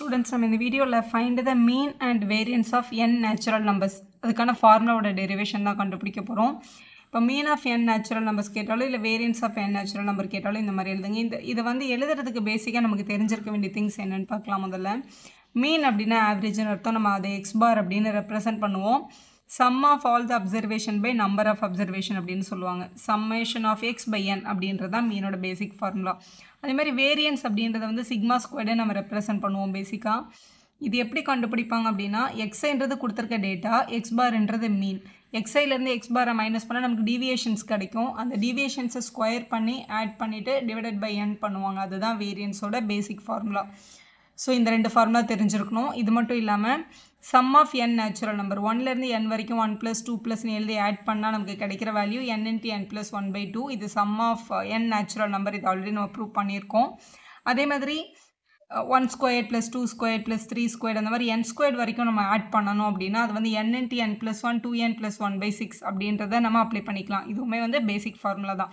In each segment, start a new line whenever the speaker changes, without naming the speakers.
Students, நம்ம இந்த வீடியோல find the mean and variance of n natural numbers அதுக்கான ஃபார்முலாவோட டெரிவேஷன் தான் கண்டுபிடிக்க போறோம். இப்போ mean of n natural numbers கேட்டாலும் இல்ல variance of n natural number கேட்டாலும் இந்த மாதிரி எழுதுங்க. இது வந்து எழுதுறதுக்கு பேசிக்கா நமக்கு தெரிஞ்சிருக்க வேண்டிய things என்னன்னு பார்க்கலாம். முதல்ல mean அப்படினா average ன்னு அர்த்தம். நம்ம அதை x bar அப்படினு ரெப்ரசன்ட் பண்ணுவோம். sum of all the observation by number of observation அப்படினு சொல்லுவாங்க. summation of x by n அப்படின்றது தான் மீனோட பேசிக் ஃபார்முலா. அதே மாதிரி வேரியன்ஸ் அப்படின்றத வந்து சிக்மா ஸ்கொயர்டை நம்ம ரெப்ரசன்ட் பண்ணுவோம் பேசிக்கா. இது எப்படி கண்டுபிடிப்பாங்க அப்படின்னா xஐன்றது கொடுத்துருக்க டேட்டா, எக்ஸ் பார்ன்றது மீன். எக்ஸ்ஐலேருந்து எக்ஸ் பாரை மைனஸ் பண்ணால் நமக்கு டீவியேஷன்ஸ் கிடைக்கும். அந்த டீவியேஷன்ஸை ஸ்கொயர் பண்ணி ஆட் பண்ணிவிட்டு டிவைடட் பை n பண்ணுவாங்க. அதுதான் வேரியன்ஸோட பேசிக் ஃபார்முலா. ஸோ இந்த ரெண்டு ஃபார்முலா தெரிஞ்சிருக்கணும். இது மட்டும் இல்லாமல் sum of n natural number 1லேருந்து n வரைக்கும் 1 + 2 + எழுதி ஆட் பண்ணால் நமக்கு கிடைக்கிற வேல்யூ n × n + 1/2. இது sum of n natural number. இது ஆல்ரெடி நம்ம ப்ரூவ் பண்ணியிருக்கோம். அதே மாதிரி 1² + 2² + 3² அந்த மாதிரி n² வரைக்கும் நம்ம ஆட் பண்ணணும் அப்படின்னா அது வந்து n × n + 1 2n + 1/6 அப்படின்றத நம்ம அப்ளை பண்ணிக்கலாம். இதுவுமே வந்து பேசிக் ஃபார்முலா தான்.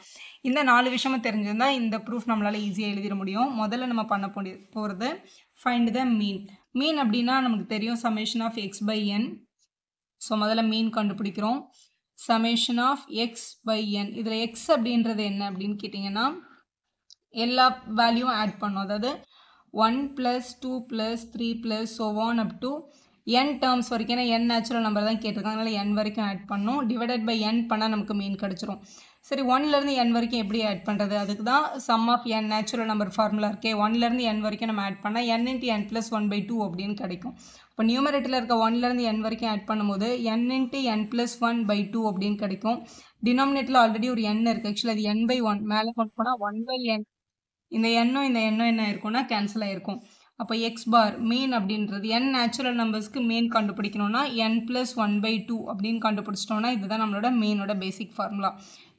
இந்த 4 விஷயமும் தெரிஞ்சிருந்தால் இந்த ப்ரூஃப் நம்மளால் ஈஸியாக எழுதிட முடியும். முதல்ல நம்ம பண்ண போகிறது ஃபைண்ட் த மீன். மீன் அப்படின்னா நமக்கு தெரியும் summation of x by n. So முதல்ல மீன் கண்டுபிடிக்கிறோம். Summation of x by n. இதில் x அப்படின்றது என்ன அப்படின்னு கேட்டிங்கன்னா எல்லா வேல்யூவும் ஆட் பண்ணும். அதாவது 1 + 2 + 3 + so on up to n terms வரைக்கும். ஏன்னா n நேச்சுரல் நம்பர் தான் கேட்டிருக்காங்க, அதனால் n வரைக்கும் ஆட் பண்ணணும். டிவைடட் பை n பண்ணால் நமக்கு மீன் கிடச்சிரும். சரி, 1லேருந்து n வரைக்கும் எப்படி ஆட் பண்ணுறது? அதுக்கு தான் sum of n natural number formula இருக்கே. 1லேருந்து n வரைக்கும் நம்ம ஆட் பண்ணால் n × n + 1/2 அப்படின்னு கிடைக்கும். இப்போ நியூமரேட்டரில் இருக்க 1லேருந்து n வரைக்கும் ஆட் பண்ணும்போது n × n + 1/2 அப்படின்னு கிடைக்கும். டினாமினேட்டரில் ஆல்ரெடி ஒரு n இருக்குது. ஆக்சுவலி அது n/1 மேலே கொண்டு போனால் 1/n. இந்த எண்ணும் இந்த எண்ணும் என்ன ஆயிருக்கும்னா கேன்சல் ஆயிருக்கும். அப்போ எக்ஸ் பார் மீன் அப்படின்றது n நேச்சுரல் நம்பர்ஸ்க்கு மீன் கண்டுபிடிக்கணும்னா n + 1/2 அப்படின்னு கண்டுபிடிச்சிட்டோம்னா இதுதான் நம்மளோட மீனோட பேசிக் ஃபார்முலா.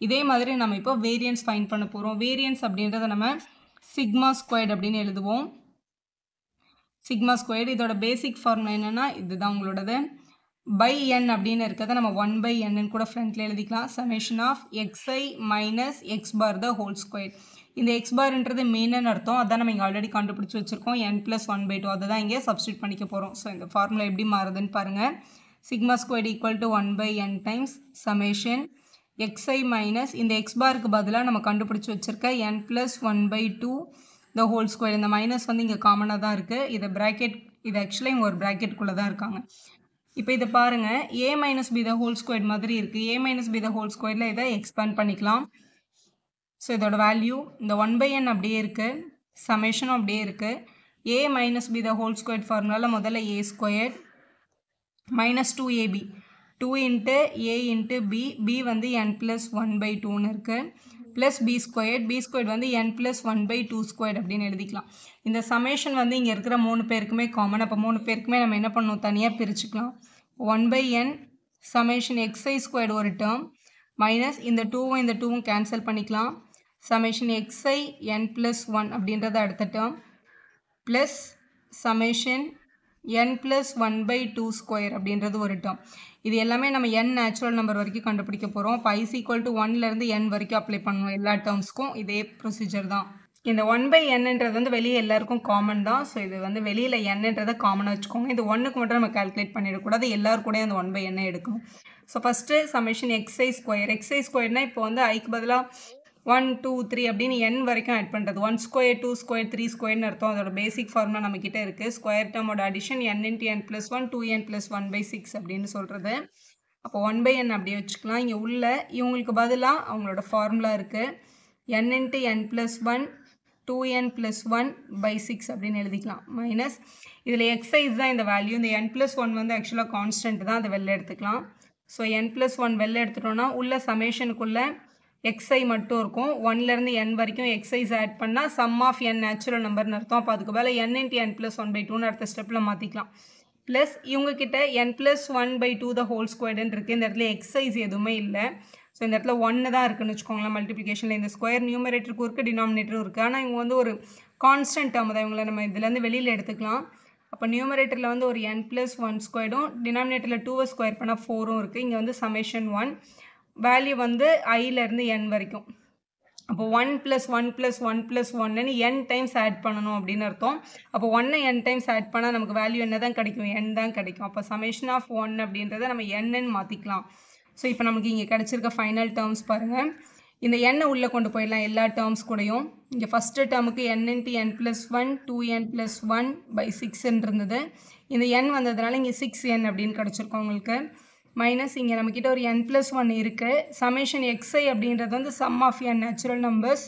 இதே மாதிரி நம்ம இப்போ வேரியன்ஸ் ஃபைண்ட் பண்ண போகிறோம். வேரியன்ஸ் அப்படின்றத நம்ம சிக்மா ஸ்கொயர்ட் அப்படின்னு எழுதுவோம். சிக்மா ஸ்கொயர்டு இதோட பேசிக் ஃபார்முலா என்னென்னா இதுதான் உங்களோடது. பை n அப்படின்னு இருக்கிறத நம்ம 1/n கூட ஃப்ரண்ட்டில் எழுதிக்கலாம். Summation of xi minus x bar the whole square. இந்த எக்ஸ் பார்ன்றது மீன்னு அர்த்தம். அதான் நம்ம இங்கே ஆல்ரெடி கண்டுபிடிச்சி வச்சுருக்கோம். n + 1/2 அதை தான் இங்கே சப்ஸ்டியூட் பண்ணிக்க போகிறோம். ஸோ இந்த ஃபார்முலா எப்படி மாறுதுன்னு பாருங்கள். Sigma squared = 1/n times summation xi minus இந்த எக்ஸ் பாருக்கு பதிலாக நம்ம கண்டுபிடிச்சி வச்சுருக்க n + 1/2 த ஹோல் ஸ்கொயர். இந்த மைனஸ் வந்து இங்கே காமனாக தான் இருக்குது. இதை ப்ராக்கெட், இது ஆக்சுவலாக இங்கே ஒரு ப்ராக்கெட்டுக்குள்ளே தான் இருக்காங்க. இப்போ இதை பாருங்கள், a - b the whole square மாதிரி இருக்குது. a - b த ஹோல் ஸ்கொயரில் இதை எக்ஸ்பேண்ட் பண்ணிக்கலாம். ஸோ இதோட வேல்யூ இந்த 1/n அப்படியே இருக்குது, சமேஷனும் அப்படியே இருக்குது. a - b the whole square ஃபார்முலாவில் முதல்ல a² minus 2ab 2 × a × b, b வந்து n + 1/2ன்னு இருக்குது. ப்ளஸ் b² வந்து n + 1/2² அப்படின்னு எழுதிக்கலாம். இந்த சமேஷன் வந்து இங்கே இருக்கிற 3 பேருக்குமே காமன். அப்போ 3 பேருக்குமே நம்ம என்ன பண்ணணும், தனியாக பிரிச்சுக்கலாம். 1/n சமேஷன் xi² ஒரு டேர்ம் மைனஸ் இந்த 2வும் இந்த 2வும் கேன்சல் பண்ணிக்கலாம். சமேஷன் xi n + 1 அப்படின்றது அடுத்த டேர்ம் ப்ளஸ் சமேஷன் n + 1/2² அப்படின்றது ஒரு டேர்ம். இது எல்லாமே நம்ம n நேச்சுரல் நம்பர் வரைக்கும் கண்டுபிடிக்க போகிறோம். இப்போ i = 1லேருந்து n வரைக்கும் அப்ளை பண்ணணும். எல்லா டேர்ம்ஸ்க்கும் இதே ப்ரொசீஜர் தான். இந்த 1/nன்றது வந்து வெளியே எல்லாருக்கும் காமன் தான். ஸோ இது வந்து வெளியில் nன்றதை காமனாக வச்சுக்கோங்க. இது 1க்கு மட்டும் நம்ம கால்குலேட் பண்ணிடக்கூடாது, எல்லாரும் கூட அந்த 1/n எடுக்கணும். So first summation xi². இப்போ வந்து ஐக்கு பதிலாக 1 2 3 அப்படின்னு n வரைக்கும் ஆட் பண்ணுறது. 1² 2² 3² அர்த்தம். அதோட பேசிக் ஃபார்முலா நம்மக்கிட்ட இருக்குது. ஸ்கொயர் டேர்மோட அடிஷன் n × n + 1 2n + 1/6 அப்படின்னு சொல்கிறது. அப்போ 1/n அப்படியே வச்சுக்கலாம். இங்கே உள்ள இவங்களுக்கு பதிலாக அவங்களோட ஃபார்முலா இருக்குது. n × n + 1 2n + 1/6 அப்படின்னு எழுதிக்கலாம். மைனஸ் இதில் xi தான் இந்த வேல்யூ. இந்த n + 1 வந்து ஆக்சுவலாக கான்ஸ்டன்ட் தான், அதை வெளில எடுத்துக்கலாம். ஸோ n + 1 வெளில எடுத்துட்டோன்னா உள்ள சமேஷனுக்குள்ளே xi மட்டும் இருக்கும். 1லேருந்து n வரைக்கும் xi's ஆட் பண்ணால் சம் ஆஃப் n நேச்சுரல் நம்பர்னு அர்த்தம். அப்போ அதுக்கு மேலே n × n + 1/2ன்னு அடுத்த ஸ்டெப்பில் மாற்றிக்கலாம். ப்ளஸ் இவங்கக்கிட்ட n + 1/2 த ஹோல் ஸ்கொயர்டுன்னு இருக்குது. இந்த இடத்துல xi's எதுவுமே இல்லை. ஸோ இந்த இடத்துல 1 தான் இருக்குன்னு வச்சுக்கோங்களேன். மல்டிப்ளிகேஷனில் இந்த ஸ்கொயர் நியூமரேட்டருக்கும் இருக்குது, டினாமினேட்டரும் இருக்குது. ஆனால் இவங்க வந்து ஒரு கான்ஸ்டன்ட் டேர்ம் தான். இவங்களை நம்ம இதுலேருந்து வெளியில் எடுத்துக்கலாம். அப்போ நியூமரேட்டரில் வந்து ஒரு n + 1² டினாமினேட்டரில் 2வை ஸ்கொயர் பண்ணால் 4ம் இருக்குது. இங்கே வந்து சமேஷன் 1 வேல்யூ வந்து iலேருந்து n வரைக்கும் அப்போ 1 + 1 + 1 + 1ன்னு n டைம்ஸ் ஆட் பண்ணணும் அப்படின்னு அர்த்தம். அப்போ 1 n டைம்ஸ் ஆட் பண்ணால் நமக்கு வேல்யூ என்ன தான் கிடைக்கும்? n தான் கிடைக்கும். அப்போ சமேஷன் ஆஃப் 1 அப்படின்றத நம்ம nன்னு மாற்றிக்கலாம். ஸோ இப்போ நமக்கு இங்கே கிடச்சிருக்க ஃபைனல் டேர்ம்ஸ் பாருங்கள். இந்த n உள்ளே கொண்டு போயிடலாம் எல்லா டேர்ம்ஸ் கூடயும். இங்கே ஃபஸ்ட்டு டேர்முக்கு n × n + 1 2n + 1/6 இருந்தது. இந்த n வந்ததுனால இங்கே 6n அப்படின்னு கிடச்சிருக்கோம் உங்களுக்கு. மைனஸ் இங்கே நம்மக்கிட்ட ஒரு n + 1 இருக்குது. சமேஷன் xi அப்படின்றது வந்து sum of n natural numbers.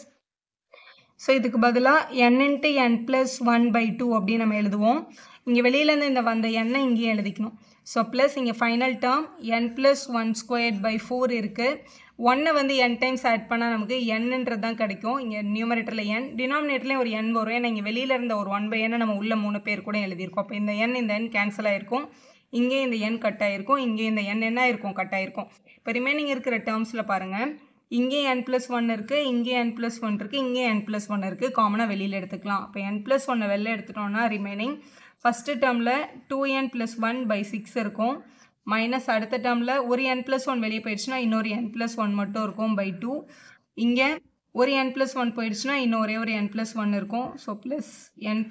So இதுக்கு பதிலாக n × n + 1/2 அப்படின்னு நம்ம எழுதுவோம். இங்கே வெளியிலேருந்து இந்த வந்த n இங்கேயும் எழுதிக்கணும். ஸோ ப்ளஸ் இங்கே ஃபைனல் டேர்ம் n + 1²/4 இருக்குது. 1 வந்து n டைம்ஸ் ஆட் பண்ணால் நமக்கு nன்றது தான் கிடைக்கும். இங்கே நியூமரேட்டரில் n, டினாமினேட்டர்லேயும் ஒரு n வரும். ஏன்னா இங்கே வெளியில் இருந்த ஒரு 1/n நம்ம உள்ள 3 பேர் கூட எழுதியிருக்கோம். அப்போ இந்த n கேன்சல் ஆகிருக்கும். இங்கே இந்த n கட் ஆகிருக்கும். இங்கே இந்த n என்ன ஆயிருக்கும்? கட் ஆகிருக்கும். இப்போ ரிமைனிங் இருக்கிற டேர்ம்ஸில் பாருங்கள். இங்கே n + 1 இருக்குது, இங்கே n + 1 இருக்குது, இங்கே n + 1 இருக்குது. காமனாக வெளியில் எடுத்துக்கலாம். அப்போ n + 1 வெளில எடுத்துட்டோம்னா ரிமைனிங் ஃபஸ்ட்டு டேர்மில் 2n + 1/6 இருக்கும். மைனஸ் அடுத்த டேர்மில் ஒரு n + 1 வெளியே போயிடுச்சுன்னா இன்னொரு n + 1 மட்டும் இருக்கும் /2. இங்கே ஒரு n + 1 போயிடுச்சுன்னா இன்னும் ஒரே ஒரு n + 1 இருக்கும். ஸோ ப்ளஸ் n +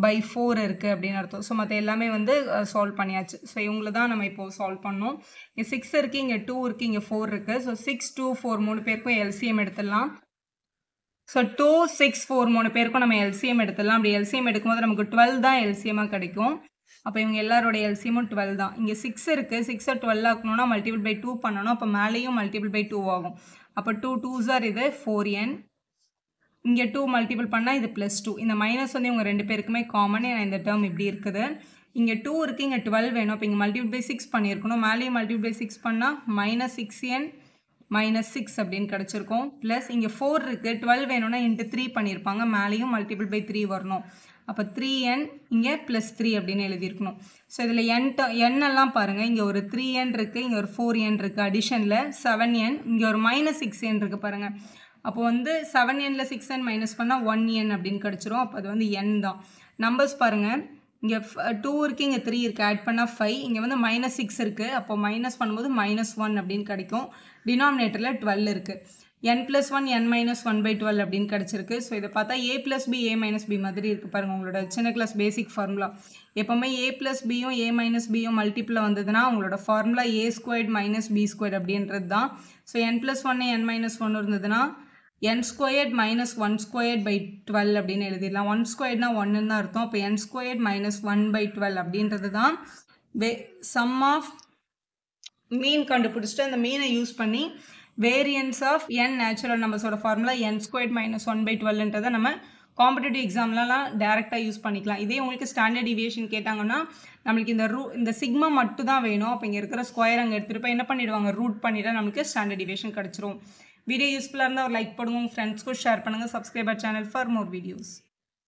1/4 இருக்குது அப்படின்னு அர்த்தம். ஸோ மற்ற எல்லாமே வந்து சால்வ் பண்ணியாச்சு. ஸோ இவங்களை தான் நம்ம இப்போது சால்வ் பண்ணோம். இங்கே 6 இருக்குது, இங்கே 2 இருக்குது, இங்கே 4 இருக்குது. ஸோ 6 2 4 3 பேருக்கும் எல்சிஎம் எடுத்துடலாம். ஸோ 2 6 4 3 பேருக்கும் நம்ம எல்சிஎம் எடுத்துடலாம். அப்படி எல்சிஎம் எடுக்கும்போது நமக்கு 12 தான் எல்சிஎம்மாக கிடைக்கும். அப்போ இவங்க எல்லாரோட எல்சிஎமும் 12 தான். இங்கே 6 இருக்குது, 6 12 ஆக்கணும்னா ×2 பண்ணணும். அப்போ மேலேயும் ×2 ஆகும். அப்போ 2 2s are இது 4n. இங்கே 2 மல்டிபிள் பண்ணால் இது +2. இந்த மைனஸ் வந்து இவங்க 2 பேருக்குமே காமன். ஏன்னா இந்த டேர்ம் இப்படி இருக்குது. இங்கே 2 இருக்குது, இங்கே 12 வேணும். அப்போ இங்கே ×6 பண்ணியிருக்கணும். மேலேயும் ×6 பண்ணால் -6n -6 அப்படின்னு கிடச்சிருக்கும். ப்ளஸ் இங்கே 4 இருக்குது, 12 வேணும்னா ×3 பண்ணியிருப்பாங்க. மேலேயும் ×3 வரணும். அப்போ 3n இங்கே +3 அப்படின்னு எழுதியிருக்கணும். ஸோ இதில் n எல்லாம் பாருங்கள். இங்கே ஒரு 3n இருக்குது, இங்கே ஒரு 4n இருக்குது. அடிஷனில் 7n, இங்கே ஒரு -6n இருக்குது பாருங்கள். அப்போ வந்து 7nல 6n மைனஸ் பண்ணால் 1n அப்படின்னு கிடச்சிரும். அப்போ அது வந்து n தான். நம்பர்ஸ் பாருங்கள். இங்கே 2 இருக்குது, இங்கே 3 இருக்குது. ஆட் பண்ணால் 5. இங்கே வந்து -6 இருக்குது. அப்போ மைனஸ் பண்ணும்போது -1 அப்படின்னு கிடைக்கும். டினாமினேட்டரில் 12 இருக்குது. n + 1 n - 1/12 அப்படின்னு கிடச்சிருக்கு. ஸோ இதை பார்த்தா a + b a - b மாதிரி இருக்குது பாருங்கள். உங்களோட சின்ன கிளாஸ் பேசிக் ஃபார்முலா. எப்போவுமே a + bயும் a - bயும் மல்டிப்பிளில் வந்ததுன்னா உங்களோட ஃபார்முலா a² - b² அப்படின்றது தான். ஸோ n + 1 n - 1 இருந்ததுன்னா n² - 1²/12 அப்படின்னு எழுதிடலாம். 1² 1ன்னு தான் அர்த்தம். அப்போ n² - 1/12 அப்படின்றது தான் சம் ஆஃப் மீன் கண்டுபிடிச்சிட்டு அந்த மீனை யூஸ் பண்ணி வேரியன்ஸ் ஆஃப் n நேச்சுரல் நம்பர்ஸோட ஃபார்முலா n² - 1/12ன்றதை நம்ம காம்படிட்டிவ் எக்ஸாம்லலாம் டேரெக்டாக யூஸ் பண்ணிக்கலாம். இதே உங்களுக்கு ஸ்டாண்டர்ட் டிவியேஷன் கேட்டாங்கன்னா நம்மளுக்கு இந்த சிக்மா மட்டும் தான் வேணும். அப்போ இங்கே இருக்கிற ஸ்கொயர் அங்கே எடுத்துகிட்டு போய் என்ன பண்ணிவிடுவாங்க? ரூட் பண்ணிவிட்டு நம்மளுக்கு ஸ்டாண்டர்ட் டிவியேஷன் கிடச்சிரும். வீடியோ யூஸ்ஃபுல்லாக இருந்தால் ஒரு லைக் போடுங்க. உங்கள் ஃப்ரெண்ட்ஸ்க்கும் ஷேர் பண்ணுங்கள். Subscriber channel for more videos.